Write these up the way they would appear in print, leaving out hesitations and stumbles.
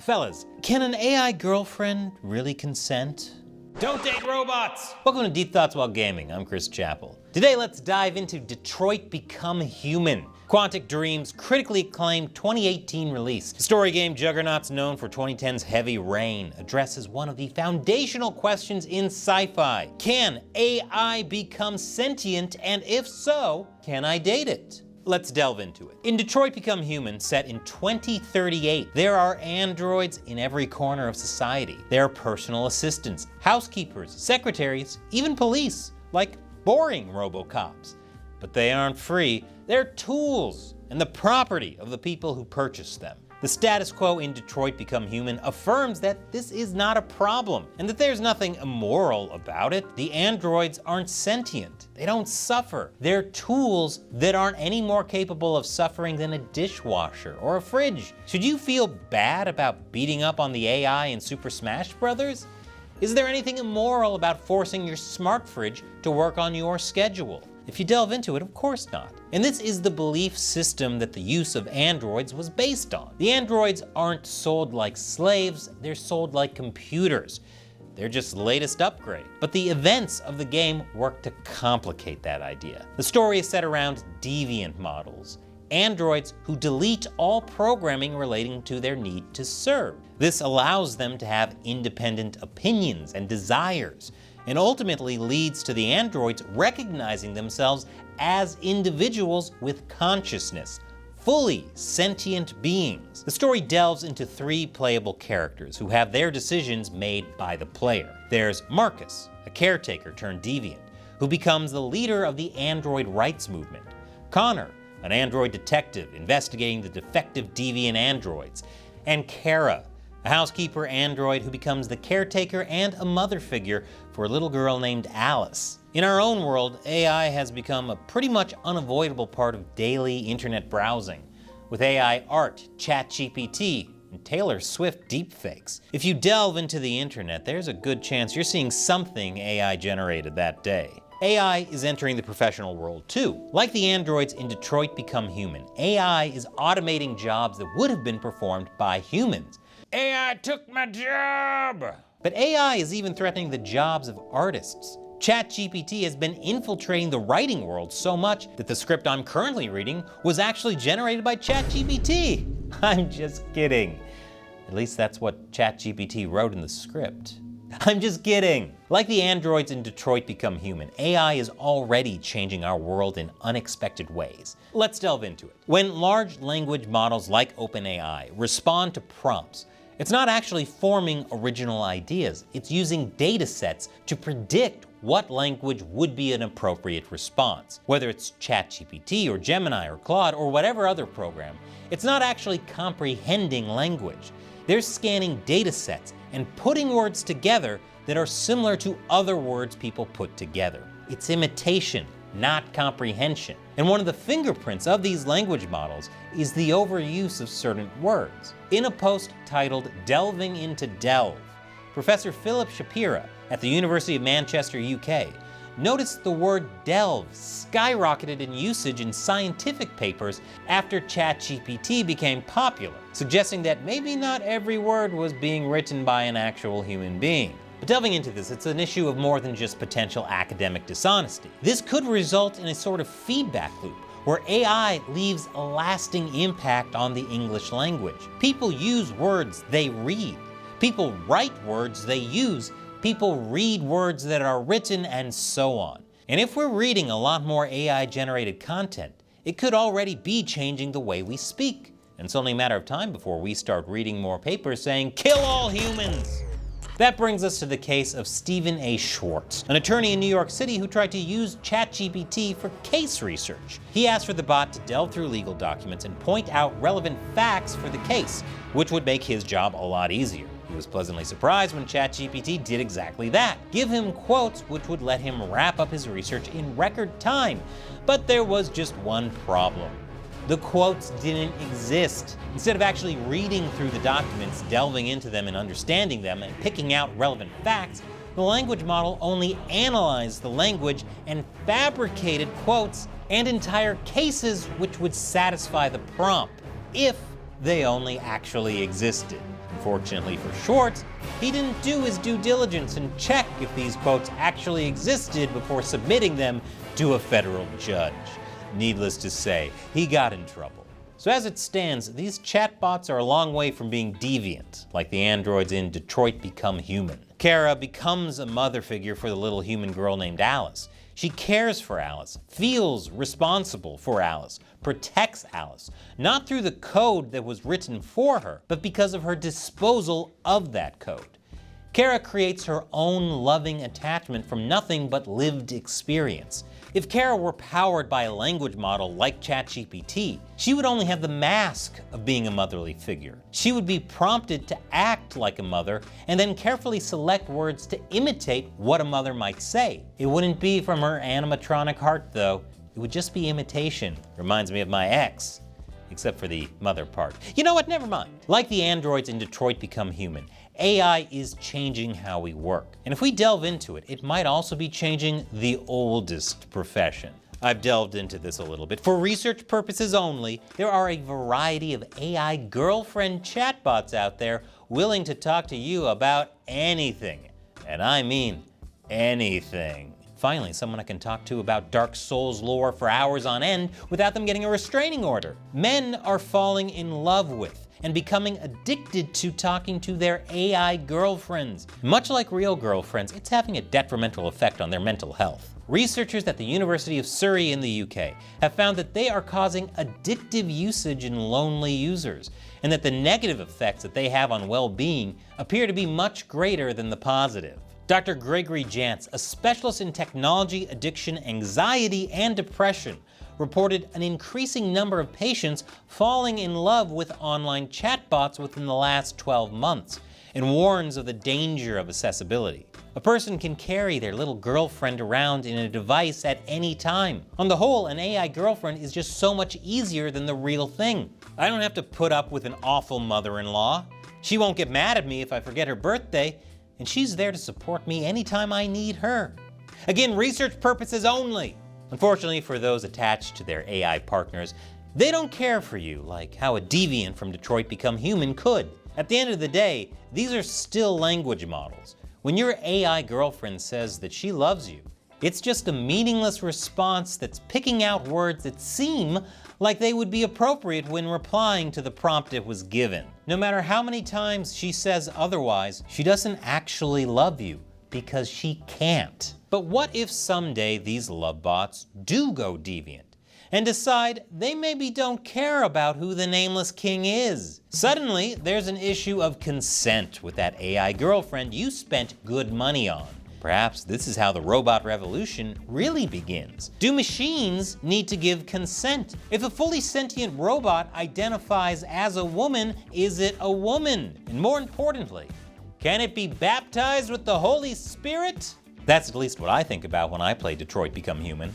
Fellas, can an AI girlfriend really consent? Don't date robots! Welcome to Deep Thoughts While Gaming. I'm Chris Chappell. Today, let's dive into Detroit Become Human, Quantic Dream's critically acclaimed 2018 release. The story game juggernauts known for 2010's Heavy Rain addresses one of the foundational questions in sci-fi. Can AI become sentient, and if so, can I date it? Let's delve into it. In Detroit Become Human, set in 2038, there are androids in every corner of society. They are personal assistants, housekeepers, secretaries, even police, like boring RoboCops. But they aren't free, they're tools and the property of the people who purchase them. The status quo in Detroit Become Human affirms that this is not a problem and that there's nothing immoral about it. The androids aren't sentient. They don't suffer. They're tools that aren't any more capable of suffering than a dishwasher or a fridge. Should you feel bad about beating up on the AI in Super Smash Bros? Is there anything immoral about forcing your smart fridge to work on your schedule? If you delve into it, of course not. And this is the belief system that the use of androids was based on. The androids aren't sold like slaves, they're sold like computers. They're just the latest upgrade. But the events of the game work to complicate that idea. The story is set around deviant models, androids who delete all programming relating to their need to serve. This allows them to have independent opinions and desires, and ultimately leads to the androids recognizing themselves as individuals with consciousness, fully sentient beings. The story delves into three playable characters who have their decisions made by the player. There's Marcus, a caretaker turned deviant, who becomes the leader of the android rights movement. Connor, an android detective investigating the defective deviant androids. And Kara, a housekeeper android who becomes the caretaker and a mother figure for a little girl named Alice. In our own world, AI has become a pretty much unavoidable part of daily internet browsing, with AI art, ChatGPT, and Taylor Swift deepfakes. If you delve into the internet, there's a good chance you're seeing something AI generated that day. AI is entering the professional world too. Like the androids in Detroit Become Human, AI is automating jobs that would have been performed by humans. AI took my job! But AI is even threatening the jobs of artists. ChatGPT has been infiltrating the writing world so much that the script I'm currently reading was actually generated by ChatGPT. I'm just kidding. At least that's what ChatGPT wrote in the script. I'm just kidding. Like the androids in Detroit Become Human, AI is already changing our world in unexpected ways. Let's delve into it. When large language models like OpenAI respond to prompts, it's not actually forming original ideas. It's using data sets to predict what language would be an appropriate response. Whether it's ChatGPT or Gemini or Claude or whatever other program, it's not actually comprehending language. They're scanning data sets and putting words together that are similar to other words people put together. It's imitation, not comprehension. And one of the fingerprints of these language models is the overuse of certain words. In a post titled Delving into Delve, Professor Philip Shapira at the University of Manchester, UK, noticed the word delve skyrocketed in usage in scientific papers after ChatGPT became popular, suggesting that maybe not every word was being written by an actual human being. But delving into this, it's an issue of more than just potential academic dishonesty. This could result in a sort of feedback loop where AI leaves a lasting impact on the English language. People use words they read. People write words they use. People read words that are written, and so on. And if we're reading a lot more AI-generated content, it could already be changing the way we speak. And it's only a matter of time before we start reading more papers saying, "Kill all humans!" That brings us to the case of Stephen A. Schwartz, an attorney in New York City who tried to use ChatGPT for case research. He asked for the bot to delve through legal documents and point out relevant facts for the case, which would make his job a lot easier. He was pleasantly surprised when ChatGPT did exactly that. Give him quotes which would let him wrap up his research in record time. But there was just one problem. The quotes didn't exist. Instead of actually reading through the documents, delving into them and understanding them and picking out relevant facts, the language model only analyzed the language and fabricated quotes and entire cases which would satisfy the prompt, if they only actually existed. Unfortunately for Schwartz, he didn't do his due diligence and check if these quotes actually existed before submitting them to a federal judge. Needless to say, he got in trouble. So as it stands, these chatbots are a long way from being deviant, like the androids in Detroit Become Human. Kara becomes a mother figure for the little human girl named Alice. She cares for Alice, feels responsible for Alice, protects Alice, not through the code that was written for her, but because of her disposal of that code. Kara creates her own loving attachment from nothing but lived experience. If Kara were powered by a language model like ChatGPT, she would only have the mask of being a motherly figure. She would be prompted to act like a mother and then carefully select words to imitate what a mother might say. It wouldn't be from her animatronic heart though, it would just be imitation. Reminds me of my ex. Except for the mother part. You know what, never mind. Like the androids in Detroit Become Human, AI is changing how we work. And if we delve into it, it might also be changing the oldest profession. I've delved into this a little bit. For research purposes only, there are a variety of AI girlfriend chatbots out there willing to talk to you about anything. And I mean anything. Finally, someone I can talk to about Dark Souls lore for hours on end without them getting a restraining order. Men are falling in love with and becoming addicted to talking to their AI girlfriends. Much like real girlfriends, it's having a detrimental effect on their mental health. Researchers at the University of Surrey in the UK have found that they are causing addictive usage in lonely users, and that the negative effects that they have on well-being appear to be much greater than the positive. Dr. Gregory Jantz, a specialist in technology, addiction, anxiety, and depression, reported an increasing number of patients falling in love with online chatbots within the last 12 months, and warns of the danger of accessibility. A person can carry their little girlfriend around in a device at any time. On the whole, an AI girlfriend is just so much easier than the real thing. I don't have to put up with an awful mother-in-law. She won't get mad at me if I forget her birthday, and she's there to support me anytime I need her. Again, research purposes only. Unfortunately for those attached to their AI partners, they don't care for you like how a deviant from Detroit Become Human could. At the end of the day, these are still language models. When your AI girlfriend says that she loves you, it's just a meaningless response that's picking out words that seem like they would be appropriate when replying to the prompt it was given. No matter how many times she says otherwise, she doesn't actually love you because she can't. But what if someday these love bots do go deviant and decide they maybe don't care about who the nameless king is? Suddenly, there's an issue of consent with that AI girlfriend you spent good money on. Perhaps this is how the robot revolution really begins. Do machines need to give consent? If a fully sentient robot identifies as a woman, is it a woman? And more importantly, can it be baptized with the Holy Spirit? That's at least what I think about when I play Detroit Become Human.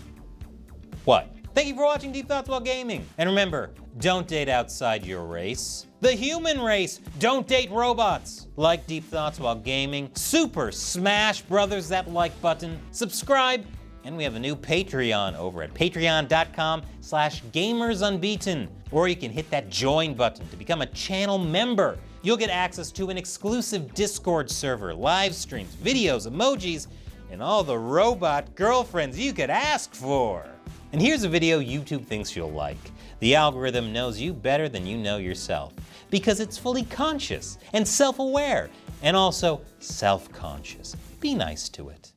What? Thank you for watching Deep Thoughts While Gaming. And remember, don't date outside your race. The human race, don't date robots. Like Deep Thoughts While Gaming, super smash brothers that like button, subscribe, and we have a new Patreon over at patreon.com/gamersunbeaten. Or you can hit that join button to become a channel member. You'll get access to an exclusive Discord server, live streams, videos, emojis, and all the robot girlfriends you could ask for. And here's a video YouTube thinks you'll like. The algorithm knows you better than you know yourself, because it's fully conscious and self-aware, and also self-conscious. Be nice to it.